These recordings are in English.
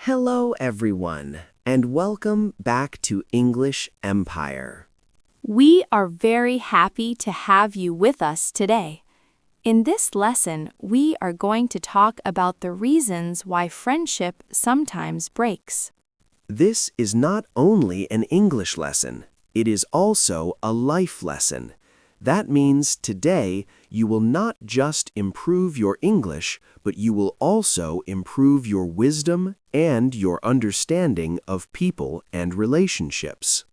Hello, everyone, and welcome back to English Empire. We are very happy to have you with us today. In this lesson, we are going to talk about the reasons why friendship sometimes breaks. This is not only an English lesson, it is also a life lesson. That means today you will not just improve your English, but you will also improve your wisdom and your understanding of people and relationships.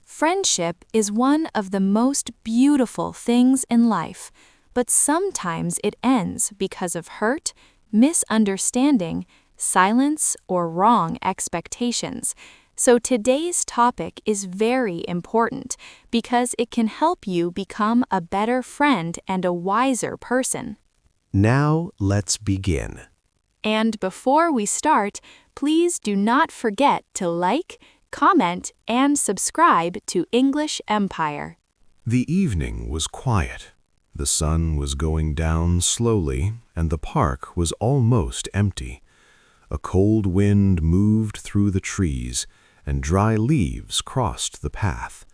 Friendship is one of the most beautiful things in life, but sometimes it ends because of hurt, misunderstanding, silence, or wrong expectations. So today's topic is very important because it can help you become a better friend and a wiser person. Now let's begin. And before we start, please do not forget to like, comment, and subscribe to English Empire. The evening was quiet. The sun was going down slowly, and the park was almost empty. A cold wind moved through the trees, and dry leaves crossed the path.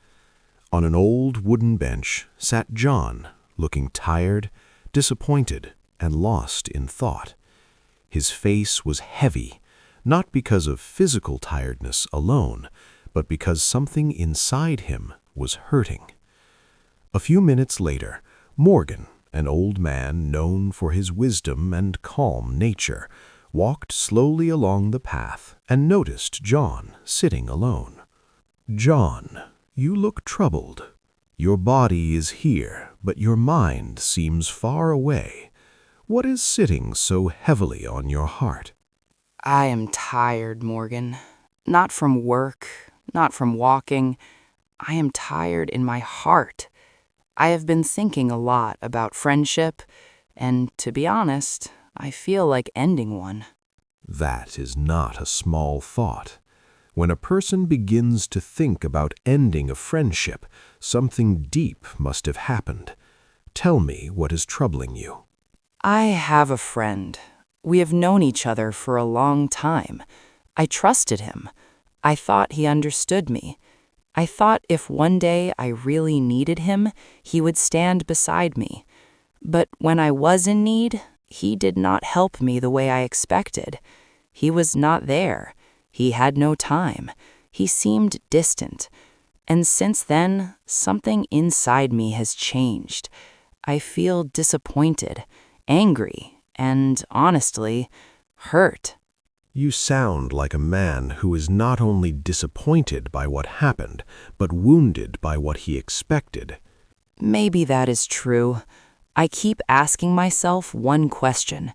On an old wooden bench sat John, looking tired, disappointed, and lost in thought. His face was heavy, not because of physical tiredness alone, but because something inside him was hurting. A few minutes later, Morgan, an old man known for his wisdom and calm nature, walked slowly along the path and noticed John sitting alone. "John, you look troubled. Your body is here, but your mind seems far away. What is sitting so heavily on your heart?" I am tired, Morgan. Not from work, not from walking. I am tired in my heart. I have been thinking a lot about friendship, and to be honest, I feel like ending one. That is not a small thought. When a person begins to think about ending a friendship, something deep must have happened. Tell me what is troubling you. I have a friend. We have known each other for a long time. I trusted him. I thought he understood me. I thought if one day I really needed him, he would stand beside me. But when I was in need, he did not help me the way I expected. He was not there. He had no time. He seemed distant. And since then, something inside me has changed. I feel disappointed, angry, and honestly, hurt. You sound like a man who is not only disappointed by what happened, but wounded by what he expected. Maybe that is true. I keep asking myself one question.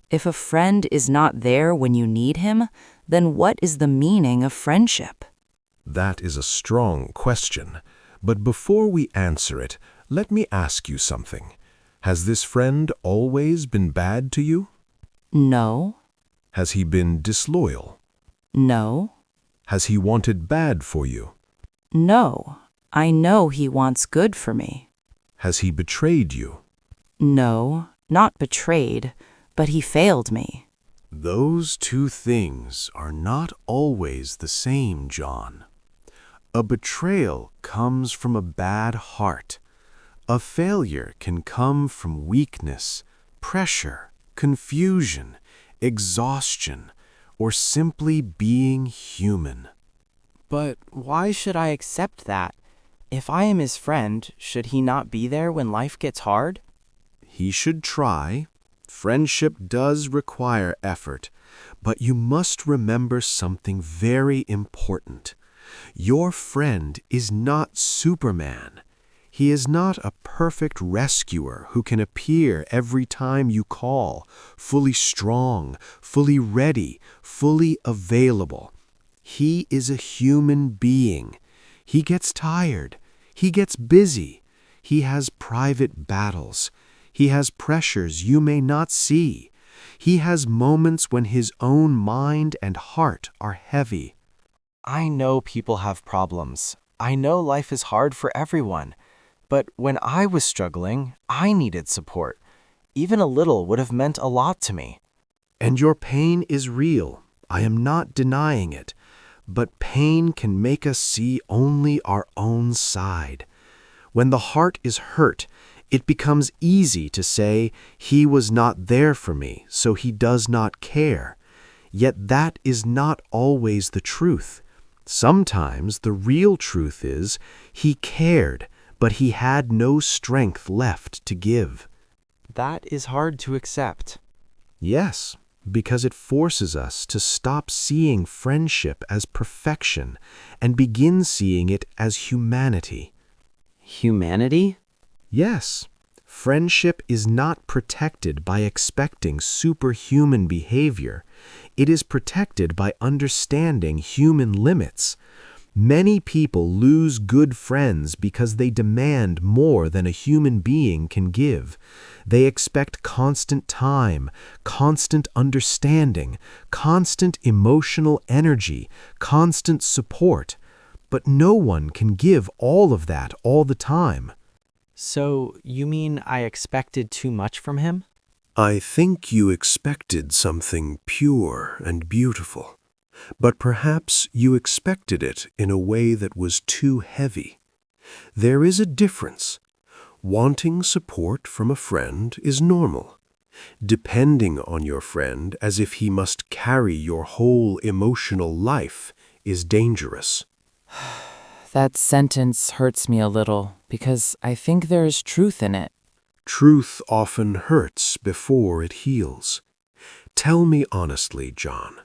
If a friend is not there when you need him, then what is the meaning of friendship? That is a strong question. But before we answer it, let me ask you something. Has this friend always been bad to you? No. Has he been disloyal? No. Has he wanted bad for you? No. I know he wants good for me. Has he betrayed you? No, not betrayed, but he failed me. Those two things are not always the same, John. A betrayal comes from a bad heart. A failure can come from weakness, pressure, confusion, exhaustion, or simply being human. But why should I accept that? If I am his friend, should he not be there when life gets hard? He should try. Friendship does require effort, but you must remember something very important. Your friend is not Superman. He is not a perfect rescuer who can appear every time you call, fully strong, fully ready, fully available. He is a human being. He gets tired. He gets busy. He has private battles. He has pressures you may not see. He has moments when his own mind and heart are heavy. I know people have problems. I know life is hard for everyone. But when I was struggling, I needed support. Even a little would have meant a lot to me. And your pain is real. I am not denying it. But pain can make us see only our own side. When the heart is hurt, it becomes easy to say, "He was not there for me, so he does not care." Yet that is not always the truth. Sometimes the real truth is, he cared, but he had no strength left to give. That is hard to accept. Yes, because it forces us to stop seeing friendship as perfection and begin seeing it as humanity. Humanity? Yes, friendship is not protected by expecting superhuman behavior. It is protected by understanding human limits. Many people lose good friends because they demand more than a human being can give. They expect constant time, constant understanding, constant emotional energy, constant support. But no one can give all of that all the time. So, you mean I expected too much from him? I think you expected something pure and beautiful, but perhaps you expected it in a way that was too heavy. There is a difference. Wanting support from a friend is normal. Depending on your friend as if he must carry your whole emotional life is dangerous. That sentence hurts me a little because I think there is truth in it. Truth often hurts before it heals. Tell me honestly, John,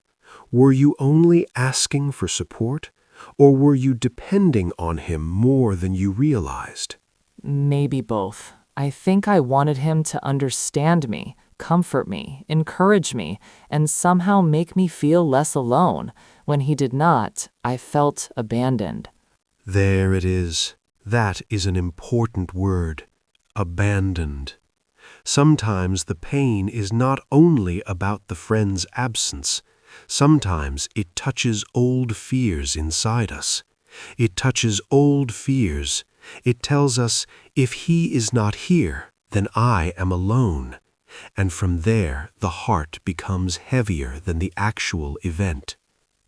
were you only asking for support, or were you depending on him more than you realized? Maybe both. I think I wanted him to understand me, comfort me, encourage me, and somehow make me feel less alone. When he did not, I felt abandoned. There it is. That is an important word. Abandoned. Sometimes the pain is not only about the friend's absence. Sometimes it touches old fears inside us. It touches old fears. It tells us, if he is not here, then I am alone. And from there, the heart becomes heavier than the actual event.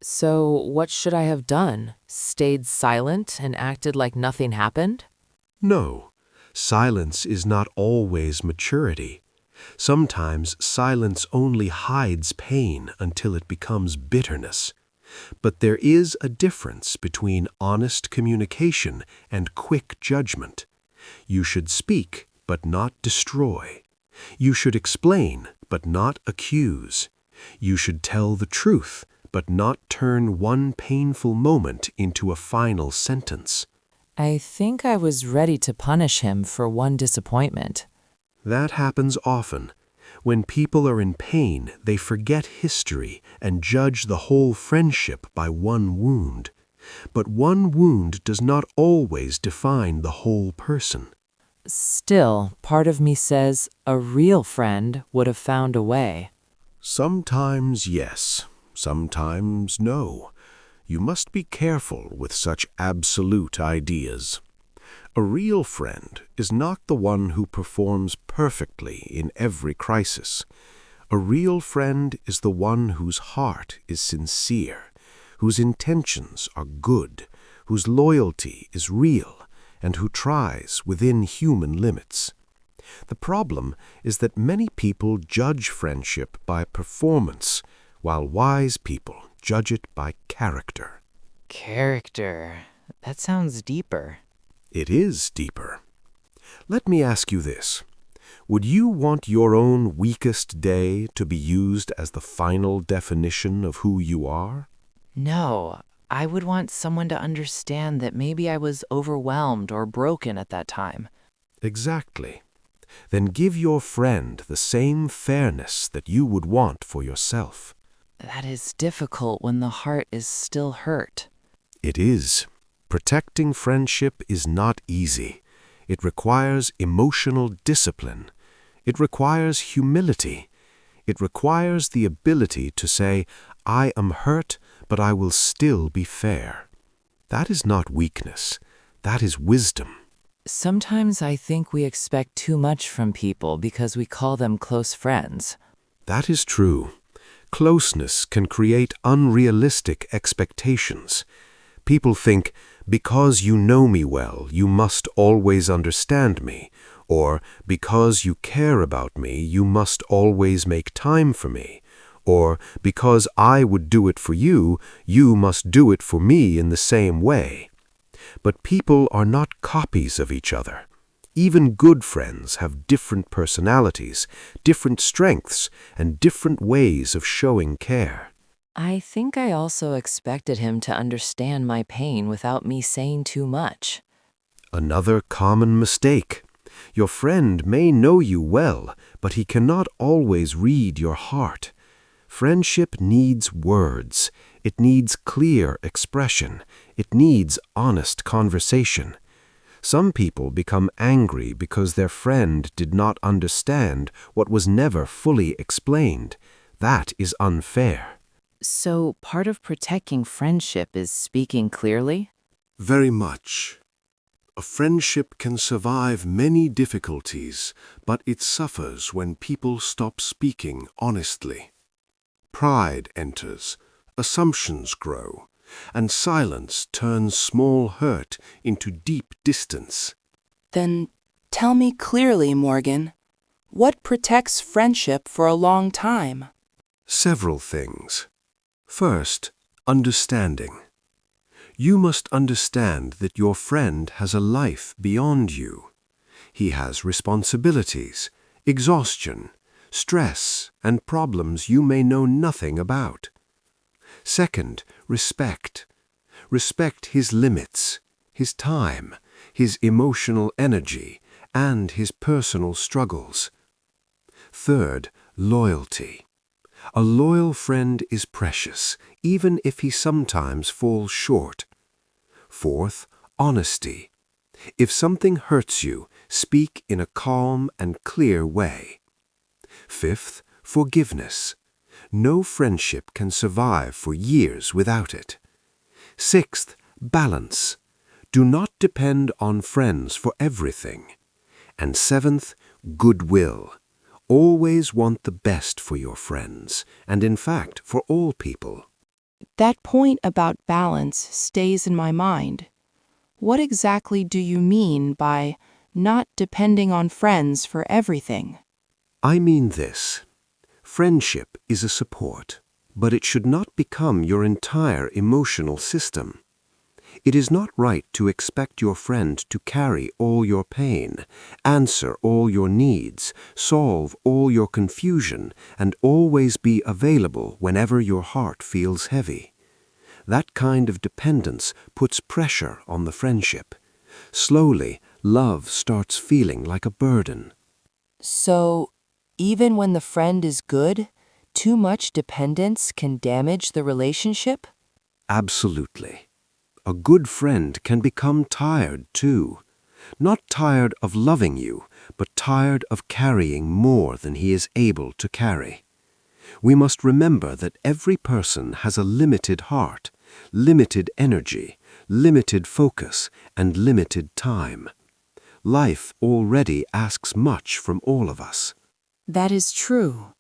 So, what should I have done? Stayed silent and acted like nothing happened? No, silence is not always maturity. Sometimes silence only hides pain until it becomes bitterness. But there is a difference between honest communication and quick judgment. You should speak, but not destroy. You should explain, but not accuse. You should tell the truth, but not turn one painful moment into a final sentence. I think I was ready to punish him for one disappointment. That happens often. When people are in pain, they forget history and judge the whole friendship by one wound. But one wound does not always define the whole person. Still, part of me says a real friend would have found a way. Sometimes yes, sometimes no. You must be careful with such absolute ideas. A real friend is not the one who performs perfectly in every crisis. A real friend is the one whose heart is sincere, whose intentions are good, whose loyalty is real, and who tries within human limits. The problem is that many people judge friendship by performance, while wise people judge it by character. Character. That sounds deeper. It is deeper. Let me ask you this. Would you want your own weakest day to be used as the final definition of who you are? No, I would want someone to understand that maybe I was overwhelmed or broken at that time. Exactly. Then give your friend the same fairness that you would want for yourself. That is difficult when the heart is still hurt. It is. Protecting friendship is not easy. It requires emotional discipline. It requires humility. It requires the ability to say, I am hurt, but I will still be fair. That is not weakness. That is wisdom. Sometimes I think we expect too much from people because we call them close friends. That is true. Closeness can create unrealistic expectations. People think, because you know me well, you must always understand me, or because you care about me, you must always make time for me, or because I would do it for you, you must do it for me in the same way. But people are not copies of each other. Even good friends have different personalities, different strengths, and different ways of showing care. I think I also expected him to understand my pain without me saying too much. Another common mistake. Your friend may know you well, but he cannot always read your heart. Friendship needs words. It needs clear expression. It needs honest conversation. Some people become angry because their friend did not understand what was never fully explained. That is unfair. So part of protecting friendship is speaking clearly? Very much. A friendship can survive many difficulties, but it suffers when people stop speaking honestly. Pride enters, assumptions grow, and silence turns small hurt into deep distance. Then tell me clearly, Morgan, what protects friendship for a long time? Several things. First, understanding. You must understand that your friend has a life beyond you. He has responsibilities, exhaustion, stress, and problems you may know nothing about. Second, respect. Respect his limits, his time, his emotional energy, and his personal struggles. Third, loyalty. A loyal friend is precious, even if he sometimes falls short. Fourth, honesty. If something hurts you, speak in a calm and clear way. Fifth, forgiveness. No friendship can survive for years without it. Sixth, balance. Do not depend on friends for everything. And seventh, goodwill. Always want the best for your friends, and in fact, for all people. That point about balance stays in my mind. What exactly do you mean by not depending on friends for everything? I mean this. Friendship is a support, but it should not become your entire emotional system. It is not right to expect your friend to carry all your pain, answer all your needs, solve all your confusion, and always be available whenever your heart feels heavy. That kind of dependence puts pressure on the friendship. Slowly, love starts feeling like a burden. So, even when the friend is good, too much dependence can damage the relationship? Absolutely. A good friend can become tired too. Not tired of loving you, but tired of carrying more than he is able to carry. We must remember that every person has a limited heart, limited energy, limited focus, and limited time. Life already asks much from all of us. That is true.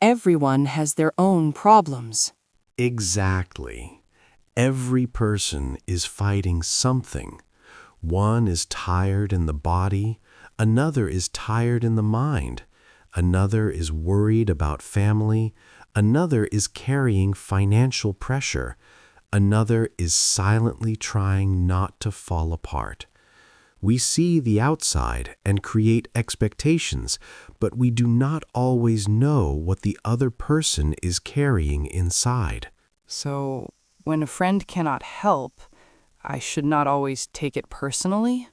Everyone has their own problems. Exactly. Every person is fighting something. One is tired in the body, another is tired in the mind, another is worried about family, another is carrying financial pressure, another is silently trying not to fall apart. We see the outside and create expectations, but we do not always know what the other person is carrying inside. So, when a friend cannot help, I should not always take it personally?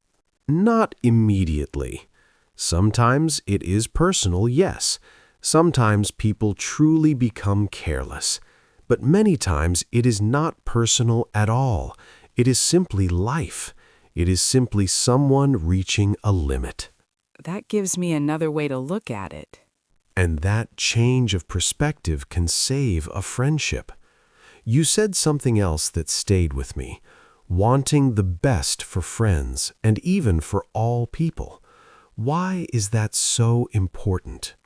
Not immediately. Sometimes it is personal, yes. Sometimes people truly become careless. But many times it is not personal at all. It is simply life. It is simply someone reaching a limit. That gives me another way to look at it. And that change of perspective can save a friendship. You said something else that stayed with me. Wanting the best for friends and even for all people. Why is that so important?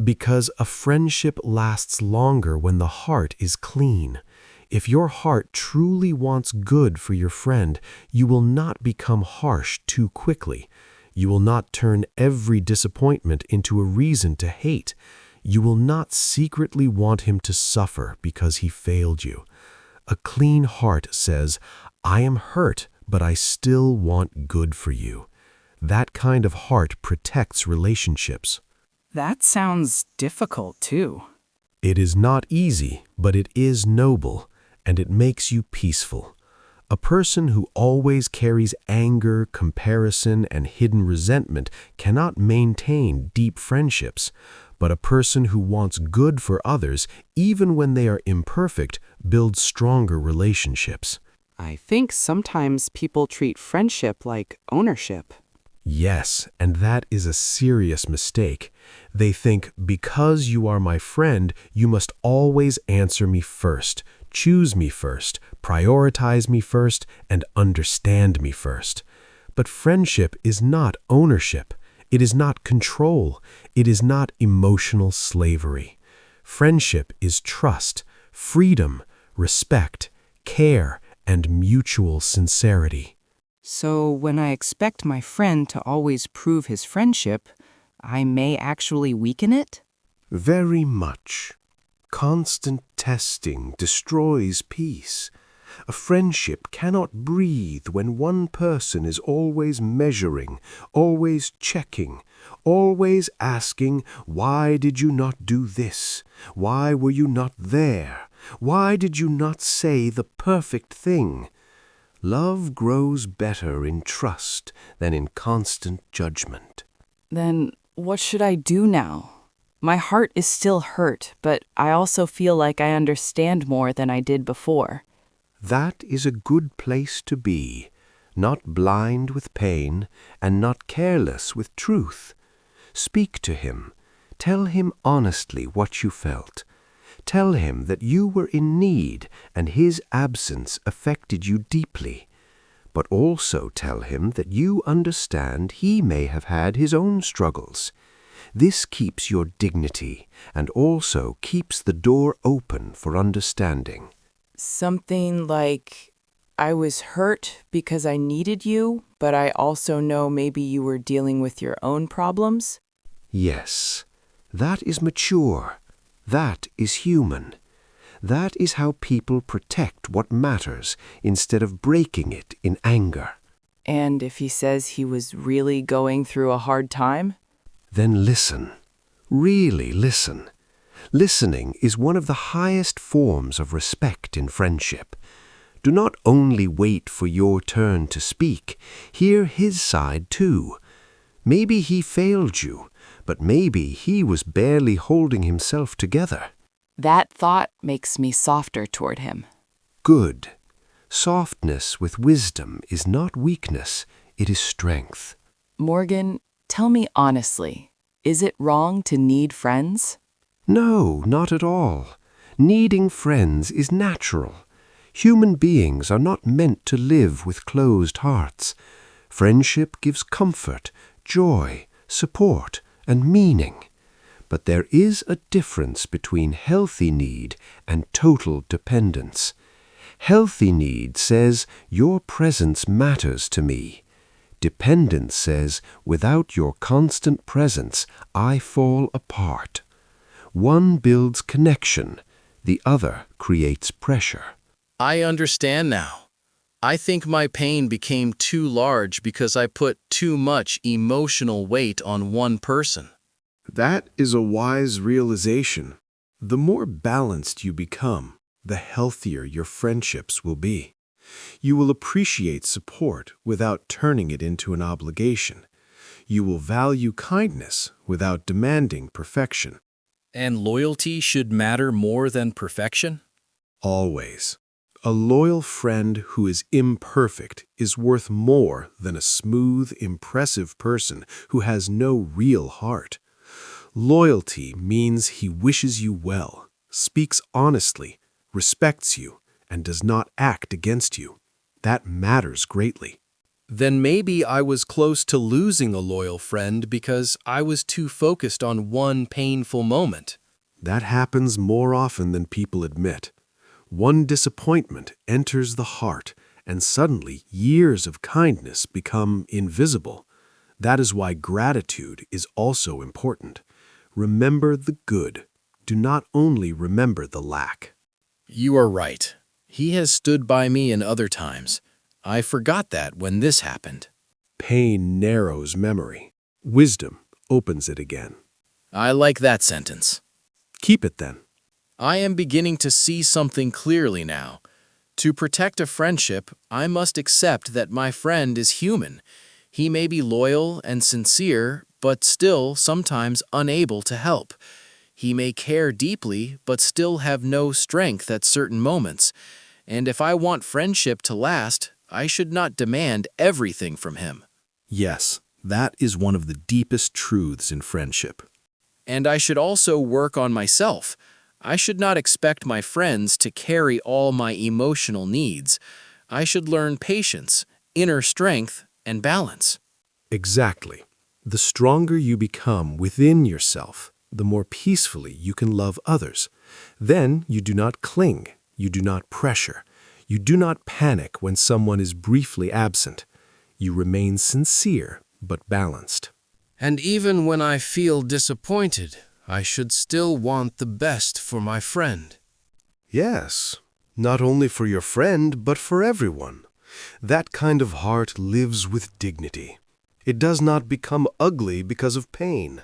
Because a friendship lasts longer when the heart is clean. If your heart truly wants good for your friend, you will not become harsh too quickly. You will not turn every disappointment into a reason to hate. You will not secretly want him to suffer because he failed you. A clean heart says, I am hurt, but I still want good for you. That kind of heart protects relationships. That sounds difficult, too. It is not easy, but it is noble, and it makes you peaceful. A person who always carries anger, comparison, and hidden resentment cannot maintain deep friendships, but a person who wants good for others, even when they are imperfect, builds stronger relationships. I think sometimes people treat friendship like ownership. Yes, and that is a serious mistake. They think, because you are my friend, you must always answer me first, choose me first, prioritize me first, and understand me first. But friendship is not ownership. It is not control. It is not emotional slavery. Friendship is trust, freedom, respect, care, and mutual sincerity. So when I expect my friend to always prove his friendship, I may actually weaken it? Very much. Constant testing destroys peace. A friendship cannot breathe when one person is always measuring, always checking, always asking, why did you not do this? Why were you not there? Why did you not say the perfect thing? Love grows better in trust than in constant judgment. Then what should I do now? My heart is still hurt, but I also feel like I understand more than I did before. That is a good place to be, not blind with pain and not careless with truth. Speak to him. Tell him honestly what you felt. Tell him that you were in need and his absence affected you deeply. But also tell him that you understand he may have had his own struggles. This keeps your dignity and also keeps the door open for understanding. Something like, I was hurt because I needed you, but I also know maybe you were dealing with your own problems? Yes, that is mature. That is human. That is how people protect what matters instead of breaking it in anger. And if he says he was really going through a hard time? Then listen. Really listen. Listening is one of the highest forms of respect in friendship. Do not only wait for your turn to speak. Hear his side too. Maybe he failed you, but maybe he was barely holding himself together. That thought makes me softer toward him. Good. Softness with wisdom is not weakness, it is strength. Morgan, tell me honestly, is it wrong to need friends? No, not at all. Needing friends is natural. Human beings are not meant to live with closed hearts. Friendship gives comfort, joy, support, and meaning. But there is a difference between healthy need and total dependence. Healthy need says, your presence matters to me. Dependence says, without your constant presence, I fall apart. One builds connection, the other creates pressure. I understand now. I think my pain became too large because I put too much emotional weight on one person. That is a wise realization. The more balanced you become, the healthier your friendships will be. You will appreciate support without turning it into an obligation. You will value kindness without demanding perfection. And loyalty should matter more than perfection? Always. A loyal friend who is imperfect is worth more than a smooth, impressive person who has no real heart. Loyalty means he wishes you well, speaks honestly, respects you, and does not act against you. That matters greatly. Then maybe I was close to losing a loyal friend because I was too focused on one painful moment. That happens more often than people admit. One disappointment enters the heart, and suddenly years of kindness become invisible. That is why gratitude is also important. Remember the good. Do not only remember the lack. You are right. He has stood by me in other times. I forgot that when this happened. Pain narrows memory. Wisdom opens it again. I like that sentence. Keep it then. I am beginning to see something clearly now. To protect a friendship, I must accept that my friend is human. He may be loyal and sincere, but still sometimes unable to help. He may care deeply, but still have no strength at certain moments. And if I want friendship to last, I should not demand everything from him. Yes, that is one of the deepest truths in friendship. And I should also work on myself. I should not expect my friends to carry all my emotional needs. I should learn patience, inner strength, and balance. Exactly. The stronger you become within yourself, the more peacefully you can love others. Then you do not cling, you do not pressure, you do not panic when someone is briefly absent. You remain sincere but balanced. And even when I feel disappointed, I should still want the best for my friend. Yes, not only for your friend, but for everyone. That kind of heart lives with dignity. It does not become ugly because of pain.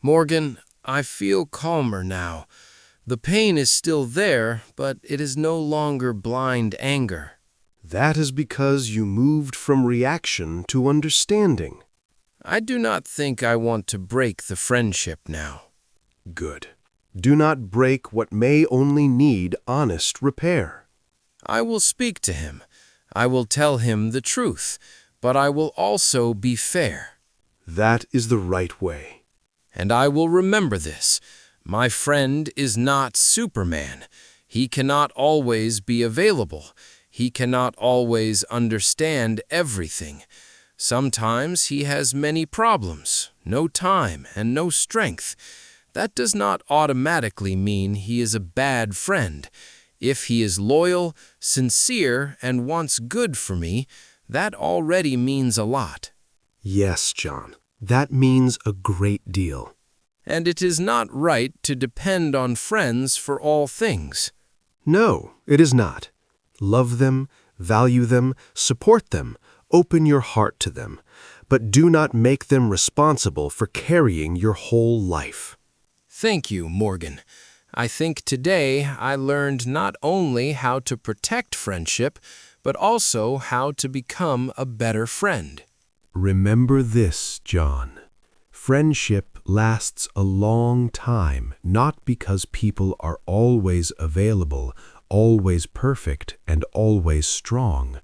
Morgan, I feel calmer now. The pain is still there, but it is no longer blind anger. That is because you moved from reaction to understanding. I do not think I want to break the friendship now. Good. Do not break what may only need honest repair. I will speak to him. I will tell him the truth, but I will also be fair. That is the right way. And I will remember this. My friend is not Superman. He cannot always be available. He cannot always understand everything. Sometimes he has many problems, no time, and no strength. That does not automatically mean he is a bad friend. If he is loyal, sincere, and wants good for me, that already means a lot. Yes, John, that means a great deal. And it is not right to depend on friends for all things. No, it is not. Love them, value them, support them, open your heart to them, but do not make them responsible for carrying your whole life. Thank you, Morgan. I think today I learned not only how to protect friendship, but also how to become a better friend. Remember this, John. Friendship lasts a long time, not because people are always available, always perfect, and always strong.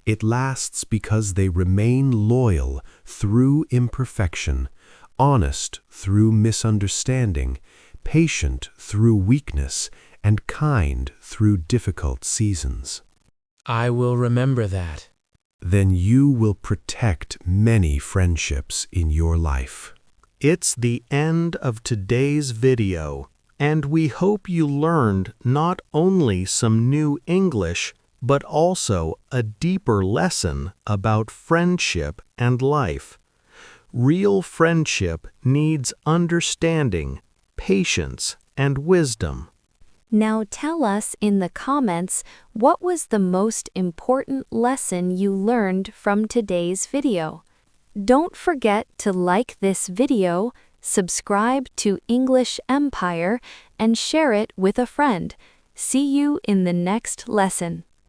It lasts because they remain loyal through imperfection, honest through misunderstanding, patient through weakness, and kind through difficult seasons. I will remember that. Then you will protect many friendships in your life. It's the end of today's video, and we hope you learned not only some new English, but also a deeper lesson about friendship and life. Real friendship needs understanding, patience, and wisdom. Now tell us in the comments what was the most important lesson you learned from today's video. Don't forget to like this video, subscribe to English Empire, and share it with a friend. See you in the next lesson.